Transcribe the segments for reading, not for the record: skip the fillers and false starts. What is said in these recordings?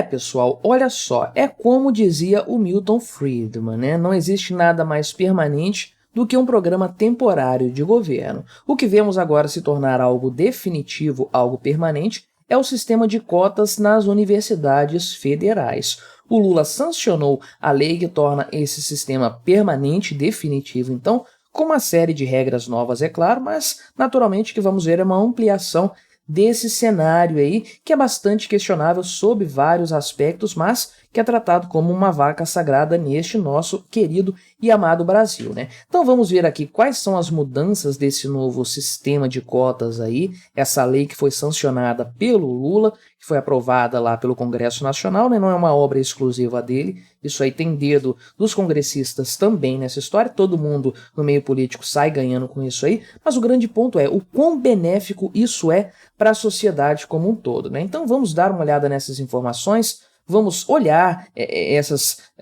Pessoal, olha só, é como dizia o Milton Friedman, né? Não existe nada mais permanente do que um programa temporário de governo. O que vemos agora se tornar algo definitivo, algo permanente, é o sistema de cotas nas universidades federais. O Lula sancionou a lei que torna esse sistema permanente, definitivo, então, com uma série de regras novas, é claro, mas naturalmente que vamos ver é uma ampliação desse cenário aí, que é bastante questionável sob vários aspectos, mas que é tratado como uma vaca sagrada neste nosso querido e amado Brasil, né? Então vamos ver aqui quais são as mudanças desse novo sistema de cotas aí, essa lei que foi sancionada pelo Lula, que foi aprovada lá pelo Congresso Nacional, né? Não é uma obra exclusiva dele, isso aí tem dedo dos congressistas também nessa história, todo mundo no meio político sai ganhando com isso aí, mas o grande ponto é o quão benéfico isso é para a sociedade como um todo, né? Então vamos dar uma olhada nessas informações, vamos olhar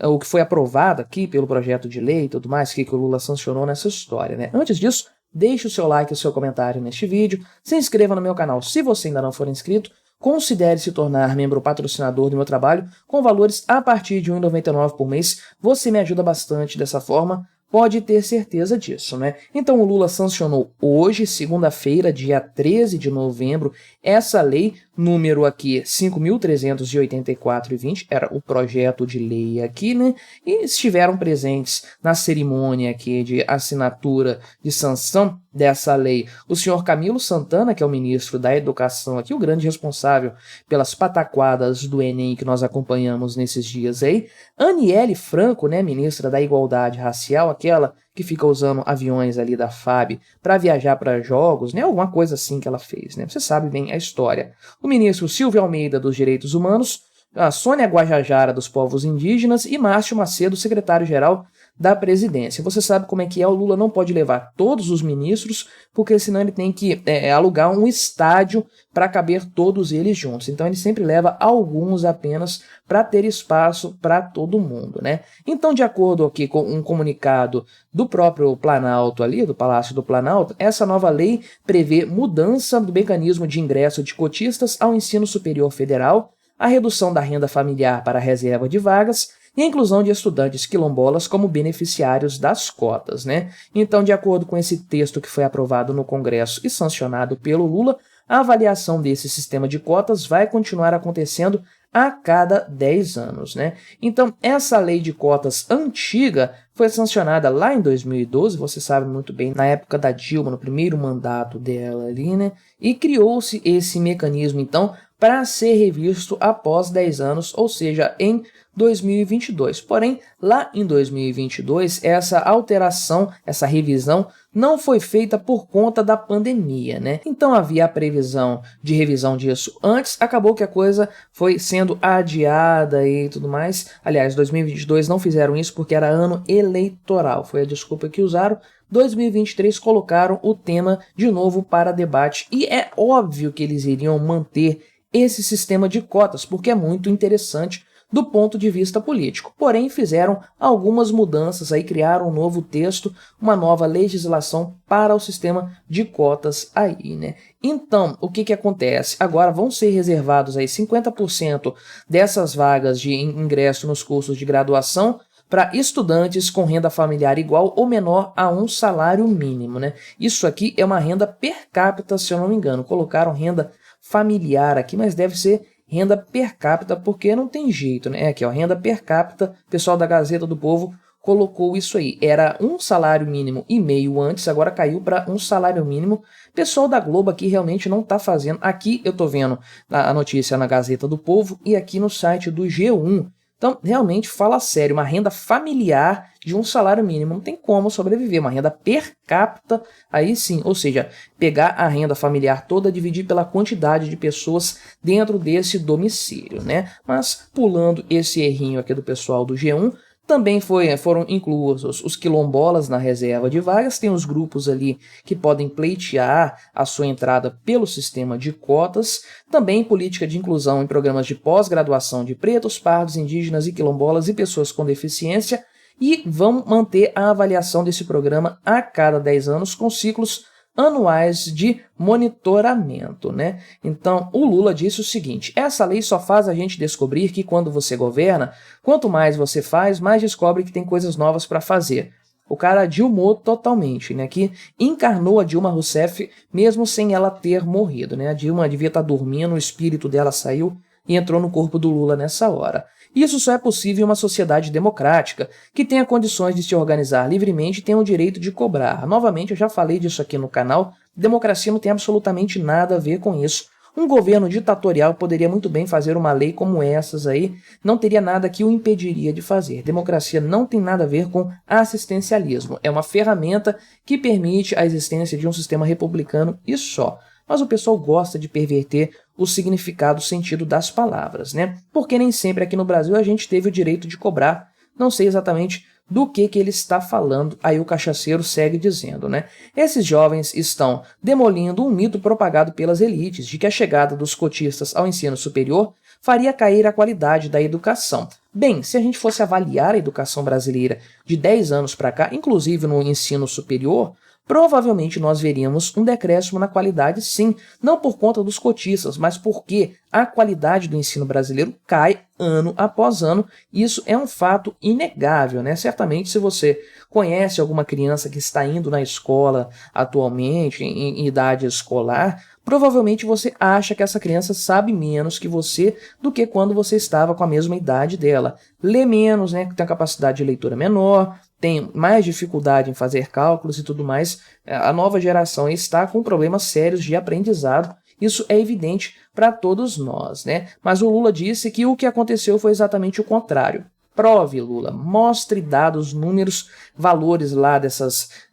o que foi aprovado aqui pelo projeto de lei e tudo mais que o Lula sancionou nessa história, né? Antes disso, deixe o seu like e o seu comentário neste vídeo, se inscreva no meu canal se você ainda não for inscrito, considere se tornar membro patrocinador do meu trabalho com valores a partir de R$ 1,99 por mês, você me ajuda bastante dessa forma, pode ter certeza disso, né? Então o Lula sancionou hoje, segunda-feira, dia 13 de novembro, essa lei, número aqui 5.384/20, era o projeto de lei aqui, né? E estiveram presentes na cerimônia aqui de assinatura de sanção dessa lei o senhor Camilo Santana, que é o ministro da Educação aqui, o grande responsável pelas pataquadas do Enem que nós acompanhamos nesses dias aí, Aniele Franco, né, ministra da Igualdade Racial, aquela que fica usando aviões ali da FAB para viajar para jogos, né, alguma coisa assim que ela fez, né, você sabe bem a história. O ministro Silvio Almeida dos Direitos Humanos, a Sônia Guajajara dos Povos Indígenas e Márcio Macedo, secretário-geral da presidência. Você sabe como é que é, o Lula não pode levar todos os ministros, porque senão ele tem que alugar um estádio para caber todos eles juntos. Então ele sempre leva alguns apenas para ter espaço para todo mundo, né? Então, de acordo aqui com um comunicado do próprio Planalto ali, do Palácio do Planalto, essa nova lei prevê mudança do mecanismo de ingresso de cotistas ao ensino superior federal, a redução da renda familiar para a reserva de vagas e a inclusão de estudantes quilombolas como beneficiários das cotas, né? Então, de acordo com esse texto que foi aprovado no Congresso e sancionado pelo Lula, a avaliação desse sistema de cotas vai continuar acontecendo a cada 10 anos, né? Então, essa lei de cotas antiga foi sancionada lá em 2012, você sabe muito bem, na época da Dilma, no primeiro mandato dela ali, né? E criou-se esse mecanismo, então, para ser revisto após 10 anos, ou seja, em 2022. Porém, lá em 2022, essa alteração, essa revisão, não foi feita por conta da pandemia, né? Então havia a previsão de revisão disso antes, acabou que a coisa foi sendo adiada e tudo mais. Aliás, 2022 não fizeram isso porque era ano eleitoral, foi a desculpa que usaram. 2023 colocaram o tema de novo para debate e é óbvio que eles iriam manter esse sistema de cotas, porque é muito interessante do ponto de vista político. Porém, fizeram algumas mudanças, aí criaram um novo texto, uma nova legislação para o sistema de cotas aí, né? Então, o que acontece? Agora vão ser reservados aí 50% dessas vagas de ingresso nos cursos de graduação para estudantes com renda familiar igual ou menor a um salário mínimo, né? Isso aqui é uma renda per capita, se eu não me engano. Colocaram renda familiar aqui, mas deve ser renda per capita, porque não tem jeito, né? Aqui, ó, renda per capita, o pessoal da Gazeta do Povo colocou isso aí. Era um salário mínimo e meio antes, agora caiu para um salário mínimo. O pessoal da Globo aqui realmente não está fazendo. Aqui eu tô vendo a notícia na Gazeta do Povo e aqui no site do G1. Então, realmente, fala sério, uma renda familiar de um salário mínimo, não tem como sobreviver, uma renda per capita, aí sim, ou seja, pegar a renda familiar toda, dividir pela quantidade de pessoas dentro desse domicílio, né? Mas, pulando esse errinho aqui do pessoal do G1, também foram inclusos os quilombolas na reserva de vagas, tem os grupos ali que podem pleitear a sua entrada pelo sistema de cotas, também política de inclusão em programas de pós-graduação de pretos, pardos, indígenas e quilombolas e pessoas com deficiência, e vão manter a avaliação desse programa a cada 10 anos com ciclos anuais de monitoramento, né? Então, o Lula disse o seguinte: essa lei só faz a gente descobrir que quando você governa, quanto mais você faz, mais descobre que tem coisas novas para fazer. O cara dilmou totalmente, né? Que encarnou a Dilma Rousseff mesmo sem ela ter morrido, né? A Dilma devia estar dormindo, o espírito dela saiu e entrou no corpo do Lula nessa hora. Isso só é possível em uma sociedade democrática, que tenha condições de se organizar livremente e tenha o direito de cobrar. Novamente, eu já falei disso aqui no canal, democracia não tem absolutamente nada a ver com isso. Um governo ditatorial poderia muito bem fazer uma lei como essas aí, não teria nada que o impediria de fazer. Democracia não tem nada a ver com assistencialismo, é uma ferramenta que permite a existência de um sistema republicano e só. Mas o pessoal gosta de perverter o significado, o sentido das palavras, né? Porque nem sempre aqui no Brasil a gente teve o direito de cobrar, não sei exatamente do que ele está falando, aí o cachaceiro segue dizendo, né? Esses jovens estão demolindo um mito propagado pelas elites de que a chegada dos cotistas ao ensino superior faria cair a qualidade da educação. Bem, se a gente fosse avaliar a educação brasileira de 10 anos para cá, inclusive no ensino superior, provavelmente nós veríamos um decréscimo na qualidade, sim, não por conta dos cotistas, mas porque a qualidade do ensino brasileiro cai ano após ano, e isso é um fato inegável, né? Certamente, se você conhece alguma criança que está indo na escola atualmente, em idade escolar, provavelmente você acha que essa criança sabe menos que você do que quando você estava com a mesma idade dela. Lê menos, né? Tem a capacidade de leitura menor, tem mais dificuldade em fazer cálculos e tudo mais. A nova geração está com problemas sérios de aprendizado. Isso é evidente para todos nós, né? Mas o Lula disse que o que aconteceu foi exatamente o contrário. Prove, Lula, mostre dados, números, valores lá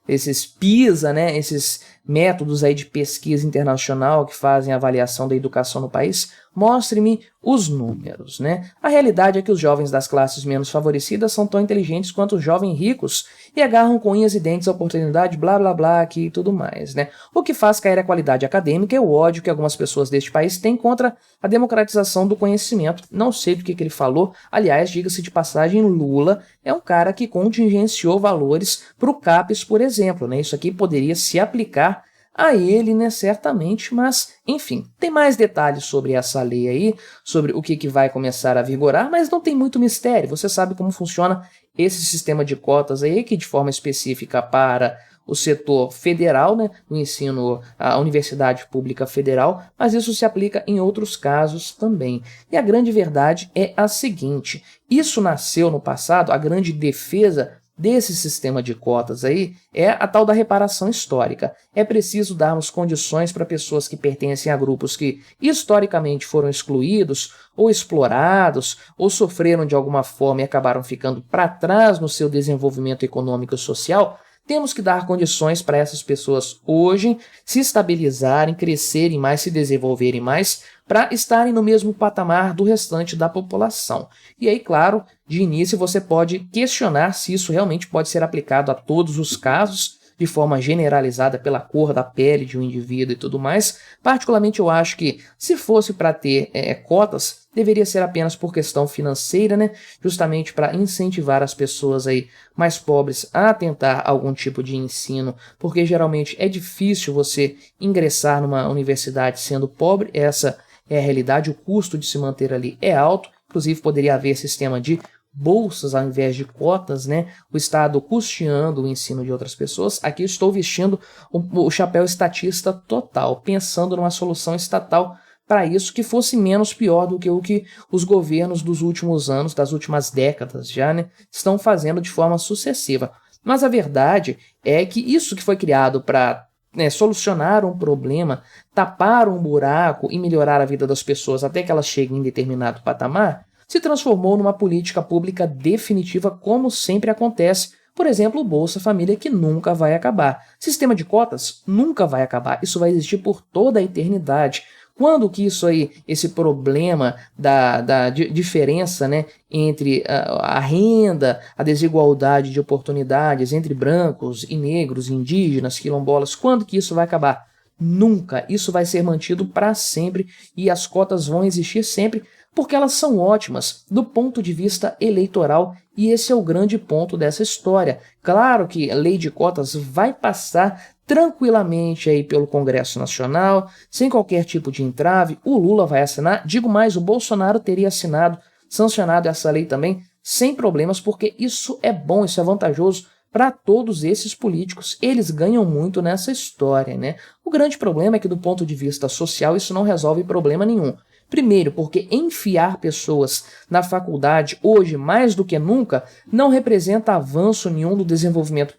esses PISA, né? Esses métodos aí de pesquisa internacional que fazem a avaliação da educação no país. Mostre-me os números, né? A realidade é que os jovens das classes menos favorecidas são tão inteligentes quanto os jovens ricos e agarram com unhas e dentes a oportunidade, blá blá blá, aqui e tudo mais, né? O que faz cair a qualidade acadêmica é o ódio que algumas pessoas deste país têm contra a democratização do conhecimento. Não sei do que ele falou, aliás, diga-se de passagem, Lula é um cara que contingenciou valores para o CAPES, por exemplo, né? Isso aqui poderia se aplicar a ele, né, certamente, mas, enfim, tem mais detalhes sobre essa lei aí, sobre o que vai começar a vigorar, mas não tem muito mistério, você sabe como funciona esse sistema de cotas aí, que de forma específica para o setor federal, né, o ensino, a universidade pública federal, mas isso se aplica em outros casos também. E a grande verdade é a seguinte, isso nasceu no passado, a grande defesa desse sistema de cotas aí é a tal da reparação histórica. É preciso darmos condições para pessoas que pertencem a grupos que historicamente foram excluídos ou explorados ou sofreram de alguma forma e acabaram ficando para trás no seu desenvolvimento econômico e social. Temos que dar condições para essas pessoas hoje se estabilizarem, crescerem mais, se desenvolverem mais, para estarem no mesmo patamar do restante da população. E aí, claro, de início você pode questionar se isso realmente pode ser aplicado a todos os casos, de forma generalizada pela cor da pele de um indivíduo e tudo mais. Particularmente eu acho que se fosse para ter cotas, deveria ser apenas por questão financeira, né? Justamente para incentivar as pessoas aí mais pobres a tentar algum tipo de ensino, porque geralmente é difícil você ingressar numa universidade sendo pobre, essa é a realidade, o custo de se manter ali é alto, inclusive poderia haver sistema de bolsas ao invés de cotas, né? O Estado custeando o ensino de outras pessoas. Aqui estou vestindo o chapéu estatista total, pensando numa solução estatal para isso que fosse menos pior do que o que os governos dos últimos anos, das últimas décadas já, né, estão fazendo de forma sucessiva. Mas a verdade é que isso que foi criado para solucionar um problema, tapar um buraco e melhorar a vida das pessoas até que elas cheguem em determinado patamar, se transformou numa política pública definitiva, como sempre acontece. Por exemplo, o Bolsa Família, que nunca vai acabar. Sistema de cotas nunca vai acabar. Isso vai existir por toda a eternidade. Quando que isso aí, esse problema da diferença, né, entre a renda, a desigualdade de oportunidades entre brancos e negros, indígenas, quilombolas, quando que isso vai acabar? Nunca. Isso vai ser mantido para sempre e as cotas vão existir sempre, porque elas são ótimas do ponto de vista eleitoral e esse é o grande ponto dessa história. Claro que a lei de cotas vai passar tranquilamente aí pelo Congresso Nacional, sem qualquer tipo de entrave. O Lula vai assinar, digo mais, o Bolsonaro teria assinado, sancionado essa lei também, sem problemas, porque isso é bom, isso é vantajoso para todos esses políticos. Eles ganham muito nessa história, né? O grande problema é que, do ponto de vista social, isso não resolve problema nenhum. Primeiro, porque enfiar pessoas na faculdade, hoje, mais do que nunca, não representa avanço nenhum do desenvolvimento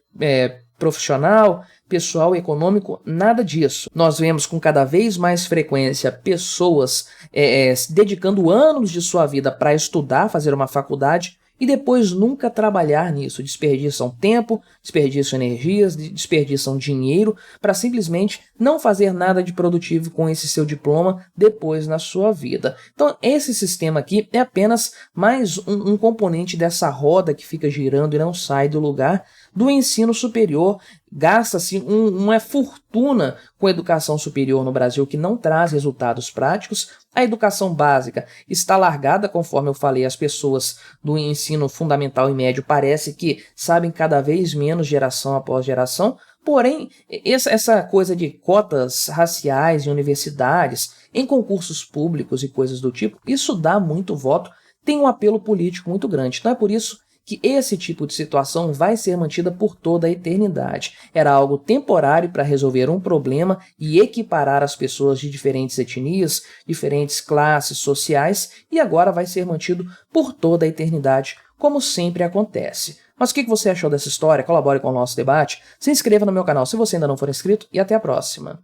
profissional, pessoal, econômico, nada disso. Nós vemos com cada vez mais frequência pessoas dedicando anos de sua vida para estudar, fazer uma faculdade, e depois nunca trabalhar nisso. Desperdiçam tempo, desperdiçam energias, desperdiçam dinheiro para simplesmente não fazer nada de produtivo com esse seu diploma depois na sua vida. Então esse sistema aqui é apenas mais um componente dessa roda que fica girando e não sai do lugar do ensino superior. Gasta-se uma fortuna com a educação superior no Brasil que não traz resultados práticos. A educação básica está largada, conforme eu falei, as pessoas do ensino fundamental e médio parece que sabem cada vez menos geração após geração. Porém, essa coisa de cotas raciais em universidades, em concursos públicos e coisas do tipo, isso dá muito voto, tem um apelo político muito grande. Então é por isso que esse tipo de situação vai ser mantida por toda a eternidade. Era algo temporário para resolver um problema e equiparar as pessoas de diferentes etnias, diferentes classes sociais, e agora vai ser mantido por toda a eternidade, como sempre acontece. Mas o que você achou dessa história? Colabore com o nosso debate, se inscreva no meu canal se você ainda não for inscrito e até a próxima.